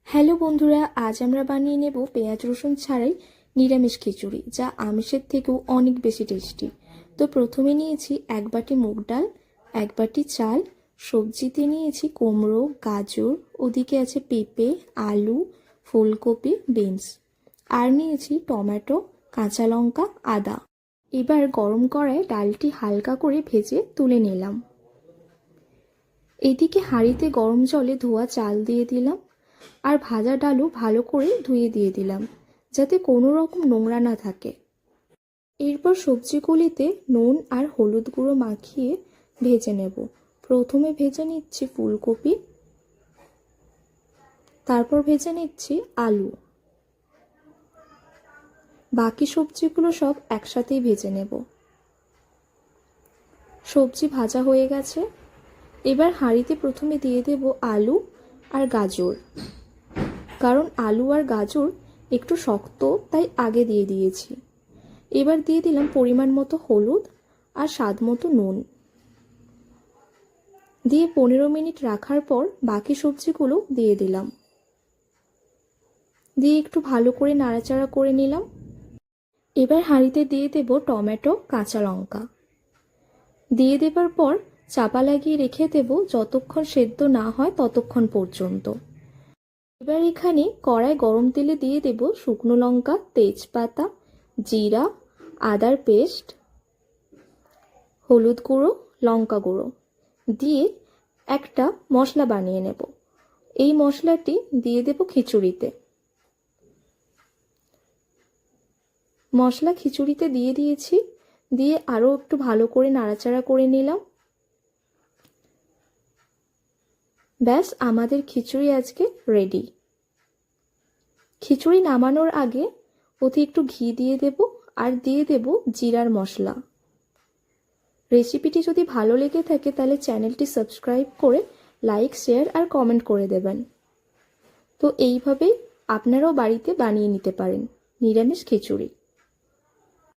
Hello বন্ধুরা, আজ আমরা বানিয়ে নেব পেঁয়াজ রসুন ছাড়াই নিরামিষ খিচুড়ি, যা আমিষের থেকেও অনেক বেশি টেস্টি। তো প্রথমে নিয়েছি এক বাটি মুগ ডাল, এক বাটি চাল। সবজিতে নিয়েছি কুমড়ো, গাজর, ওদিকে আছে পেঁপে, আলু, ফুলকপি, বিনস, আর নিয়েছি টমেটো, কাঁচা লঙ্কা, আদা। এবার গরম কড়ায় ডালটি হালকা করে ভেজে তুলে নিলাম। এদিকে হাঁড়িতে গরম জলে ধোয়া চাল দিয়ে দিলাম, আর ভাজা ডালও ভালো করে ধুয়ে দিয়ে দিলাম, যাতে কোনো রকম নোংরা না থাকে। এরপর সবজিগুলিতে নুন আর হলুদ গুঁড়ো মাখিয়ে ভেজে নেব। প্রথমে ভেজে নিচ্ছি ফুলকপি, তারপর ভেজে নিচ্ছি আলু। বাকি সবজিগুলো সব একসাথেই ভেজে নেব। সবজি ভাজা হয়ে গেছে। এবার হাঁড়িতে প্রথমে দিয়ে দেব আলু আর গাজর, কারণ আলু আর গাজর একটু শক্ত, তাই আগে দিয়ে দিয়েছি। এবার দিয়ে দিলাম পরিমাণ মতো হলুদ আর স্বাদ মতো নুন। দিয়ে 15 মিনিট রাখার পর বাকি সবজিগুলো দিয়ে দিলাম। দিয়ে একটু ভালো করে নাড়াচাড়া করে নিলাম। এবার হাঁড়িতে দিয়ে দেব টমেটো, কাঁচা লঙ্কা। দিয়ে দেবার পর চাপা লাগিয়ে রেখে দেব যতক্ষণ সেদ্ধ না হয় ততক্ষণ পর্যন্ত। এবার এখানে কড়ায় গরম তেলে দিয়ে দেব শুকনো লঙ্কা, তেজপাতা, জিরা, আদার পেস্ট, হলুদ গুঁড়ো, লঙ্কা গুঁড়ো দিয়ে একটা মশলা বানিয়ে নেব। এই মশলাটি দিয়ে দেব খিচুড়িতে। মশলা খিচুড়িতে দিয়ে দিয়েছি। দিয়ে আরও একটু ভালো করে নাড়াচাড়া করে নিলাম। ব্যাস, আমাদের খিচুড়ি আজকে রেডি। খিচুড়ি নামানোর আগে ওতে একটু ঘি দিয়ে দেব, আর দিয়ে দেব জিরার মশলা। রেসিপিটি যদি ভালো লেগে থাকে তাহলে চ্যানেলটি সাবস্ক্রাইব করে লাইক, শেয়ার আর কমেন্ট করে দেবেন। তো এইভাবেই আপনারাও বাড়িতে বানিয়ে নিতে পারেন নিরামিষ খিচুড়ি।